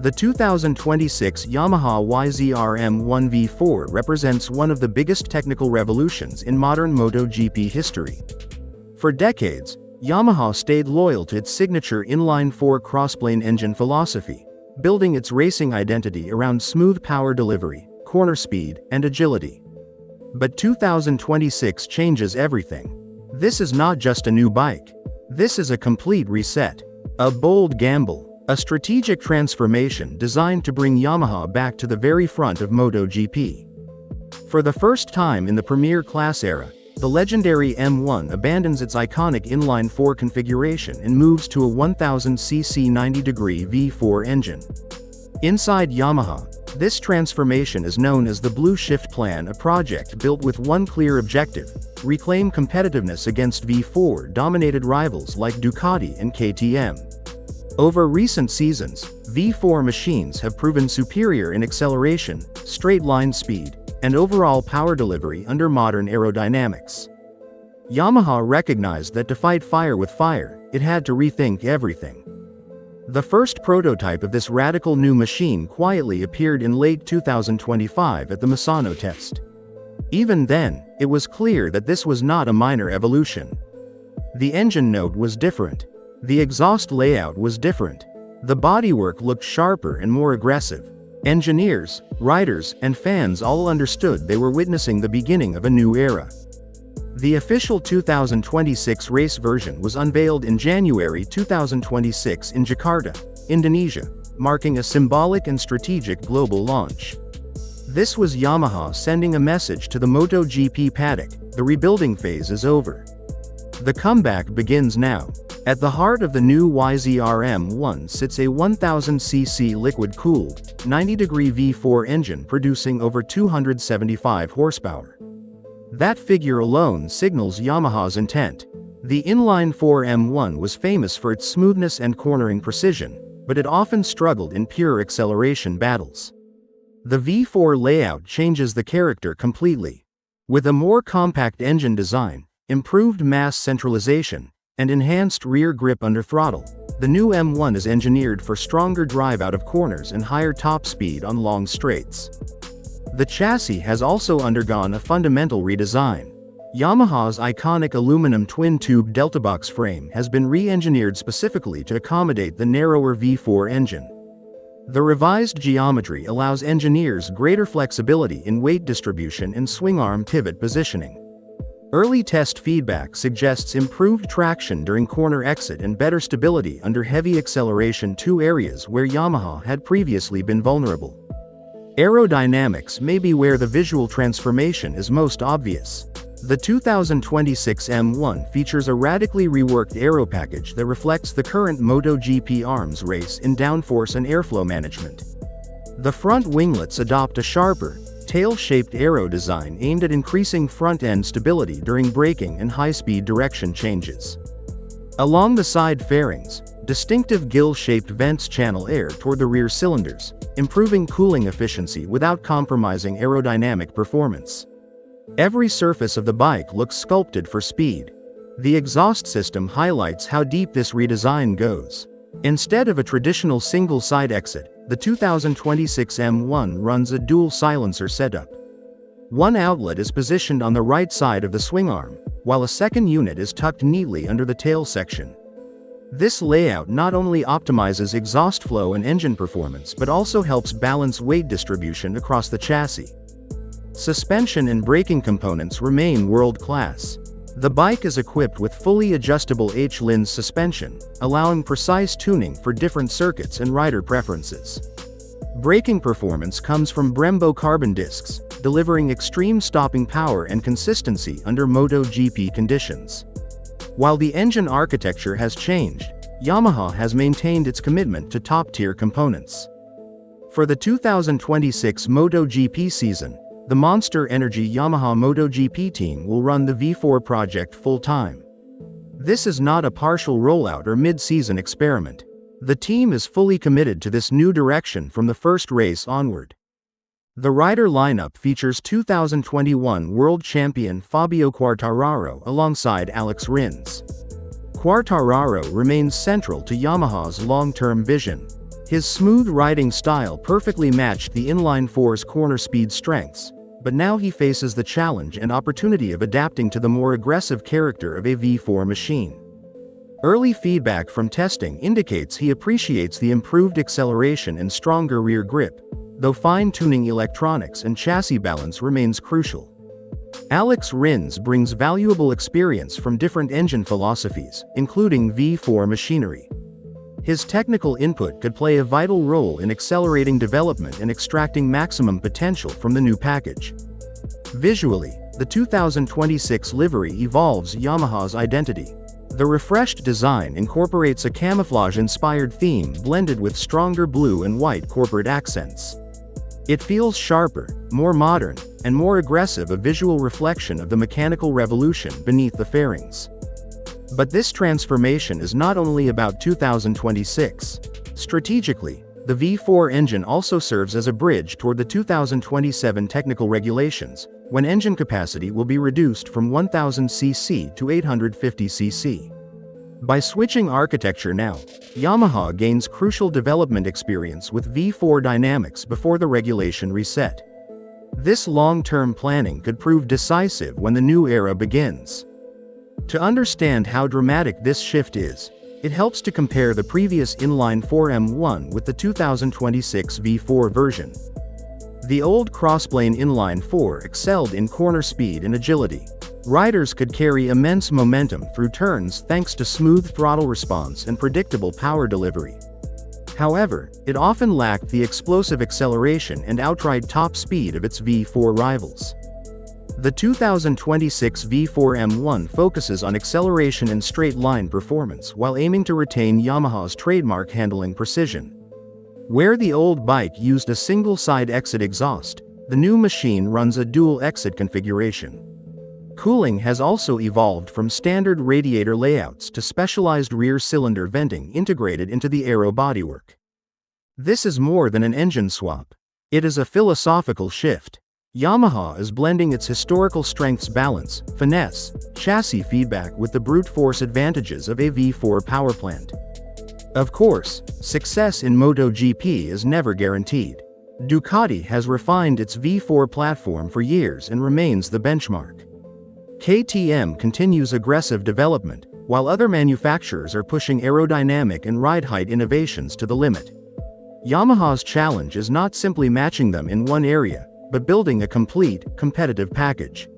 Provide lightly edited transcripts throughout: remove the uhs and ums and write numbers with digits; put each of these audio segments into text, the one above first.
The 2026 Yamaha YZR-M1 V4 represents one of the biggest technical revolutions in modern MotoGP history. For decades, Yamaha stayed loyal to its signature inline-four crossplane engine philosophy, building its racing identity around smooth power delivery, corner speed, and agility. But 2026 changes everything. This is not just a new bike. This is a complete reset. A bold gamble. A strategic transformation designed to bring Yamaha back to the very front of MotoGP. For the first time in the Premier Class era, the legendary M1 abandons its iconic inline-four configuration and moves to a 1000cc 90-degree V4 engine. Inside Yamaha, this transformation is known as the Blue Shift Plan, a project built with one clear objective: reclaim competitiveness against V4-dominated rivals like Ducati and KTM. Over recent seasons, V4 machines have proven superior in acceleration, straight-line speed, and overall power delivery under modern aerodynamics. Yamaha recognized that to fight fire with fire, it had to rethink everything. The first prototype of this radical new machine quietly appeared in late 2025 at the Misano test. Even then, it was clear that this was not a minor evolution. The engine note was different. The exhaust layout was different. The bodywork looked sharper and more aggressive. Engineers, riders, and fans all understood they were witnessing the beginning of a new era. The official 2026 race version was unveiled in January 2026 in Jakarta, Indonesia, marking a symbolic and strategic global launch. This was Yamaha sending a message to the MotoGP paddock: the rebuilding phase is over. The comeback begins now. At the heart of the new YZR-M1 sits a 1000cc liquid-cooled, 90-degree V4 engine producing over 275 horsepower. That figure alone signals Yamaha's intent. The inline-four M1 was famous for its smoothness and cornering precision, but it often struggled in pure acceleration battles. The V4 layout changes the character completely. With a more compact engine design, improved mass centralization, and enhanced rear grip under throttle, the new M1 is engineered for stronger drive out of corners and higher top speed on long straights. The chassis has also undergone a fundamental redesign. Yamaha's iconic aluminum twin-tube delta-box frame has been re-engineered specifically to accommodate the narrower V4 engine. The revised geometry allows engineers greater flexibility in weight distribution and swing arm pivot positioning. Early test feedback suggests improved traction during corner exit and better stability under heavy acceleration, two areas where Yamaha had previously been vulnerable. Aerodynamics may be where the visual transformation is most obvious. The 2026 M1 features a radically reworked aero package that reflects the current MotoGP arms race in downforce and airflow management. The front winglets adopt a sharper, tail-shaped aero design aimed at increasing front-end stability during braking and high-speed direction changes. Along the side fairings, distinctive gill-shaped vents channel air toward the rear cylinders, improving cooling efficiency without compromising aerodynamic performance. Every surface of the bike looks sculpted for speed. The exhaust system highlights how deep this redesign goes. Instead of a traditional single side exit, the 2026 M1 runs a dual silencer setup. One outlet is positioned on the right side of the swing arm, while a second unit is tucked neatly under the tail section. This layout not only optimizes exhaust flow and engine performance but also helps balance weight distribution across the chassis. Suspension and braking components remain world-class. The bike is equipped with fully adjustable H-Lins suspension, allowing precise tuning for different circuits and rider preferences. Braking performance comes from Brembo carbon discs, delivering extreme stopping power and consistency under MotoGP conditions. While the engine architecture has changed, Yamaha has maintained its commitment to top-tier components. For the 2026 MotoGP season, the Monster Energy Yamaha MotoGP team will run the V4 project full-time. This is not a partial rollout or mid-season experiment. The team is fully committed to this new direction from the first race onward. The rider lineup features 2021 world champion Fabio Quartararo alongside Rins. Quartararo remains central to Yamaha's long-term vision. His smooth riding style perfectly matched the inline-four's corner speed strengths, but now he faces the challenge and opportunity of adapting to the more aggressive character of a V4 machine. Early feedback from testing indicates he appreciates the improved acceleration and stronger rear grip, though fine-tuning electronics and chassis balance remains crucial. Alex Rins brings valuable experience from different engine philosophies, including V4 machinery. His technical input could play a vital role in accelerating development and extracting maximum potential from the new package. Visually, the 2026 livery evolves Yamaha's identity. The refreshed design incorporates a camouflage-inspired theme blended with stronger blue and white corporate accents. It feels sharper, more modern, and more aggressive, a visual reflection of the mechanical revolution beneath the fairings. But this transformation is not only about 2026. Strategically, the V4 engine also serves as a bridge toward the 2027 technical regulations, when engine capacity will be reduced from 1000 cc to 850 cc. By switching architecture now, Yamaha gains crucial development experience with V4 dynamics before the regulation reset. This long-term planning could prove decisive when the new era begins. To understand how dramatic this shift is, it helps to compare the previous inline-four M1 with the 2026 V4 version. The old crossplane inline-four excelled in corner speed and agility. Riders could carry immense momentum through turns thanks to smooth throttle response and predictable power delivery. However, it often lacked the explosive acceleration and outright top speed of its V4 rivals. The 2026 V4 M1 focuses on acceleration and straight-line performance while aiming to retain Yamaha's trademark handling precision. Where the old bike used a single side exit exhaust, the new machine runs a dual exit configuration. Cooling has also evolved from standard radiator layouts to specialized rear cylinder venting integrated into the aero bodywork. This is more than an engine swap. It is a philosophical shift. Yamaha is blending its historical strengths balance, finesse, chassis feedback with the brute force advantages of a V4 power plant. Of course, success in MotoGP is never guaranteed. Ducati has refined its V4 platform for years and remains the benchmark. KTM continues aggressive development, while other manufacturers are pushing aerodynamic and ride height innovations to the limit. Yamaha's challenge is not simply matching them in one area, but building a complete, competitive package.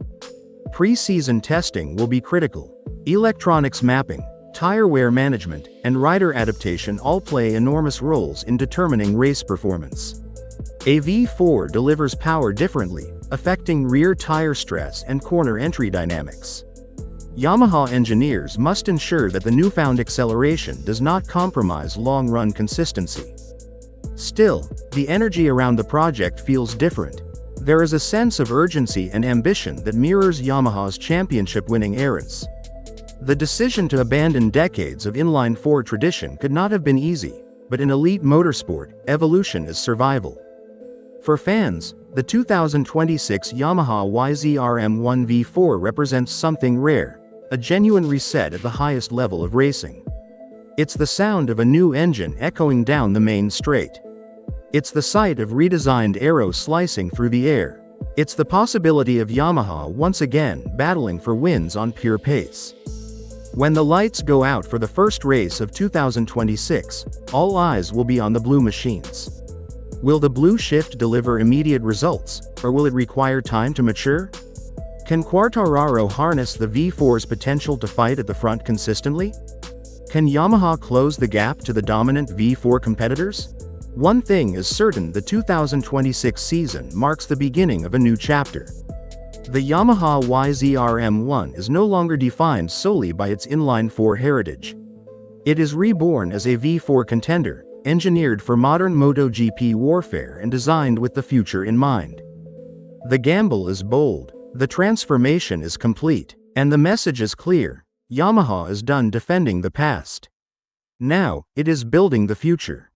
Pre-season testing will be critical. Electronics mapping, tire wear management, and rider adaptation all play enormous roles in determining race performance. A V4 delivers power differently, affecting rear tire stress and corner entry dynamics. Yamaha engineers must ensure that the newfound acceleration does not compromise long-run consistency. Still, the energy around the project feels different. There is a sense of urgency and ambition that mirrors Yamaha's championship-winning eras. The decision to abandon decades of inline-four tradition could not have been easy, but in elite motorsport, evolution is survival. For fans, the 2026 Yamaha YZR-M1 V4 represents something rare, a genuine reset at the highest level of racing. It's the sound of a new engine echoing down the main straight. It's the sight of redesigned aero slicing through the air. It's the possibility of Yamaha once again battling for wins on pure pace. When the lights go out for the first race of 2026, all eyes will be on the blue machines. Will the blue shift deliver immediate results, or will it require time to mature? Can Quartararo harness the V4's potential to fight at the front consistently? Can Yamaha close the gap to the dominant V4 competitors? One thing is certain: the 2026 season marks the beginning of a new chapter. The Yamaha YZR-M1 is no longer defined solely by its inline-four heritage. It is reborn as a V4 contender, engineered for modern MotoGP warfare and designed with the future in mind. The gamble is bold, the transformation is complete, and the message is clear: Yamaha is done defending the past. Now, it is building the future.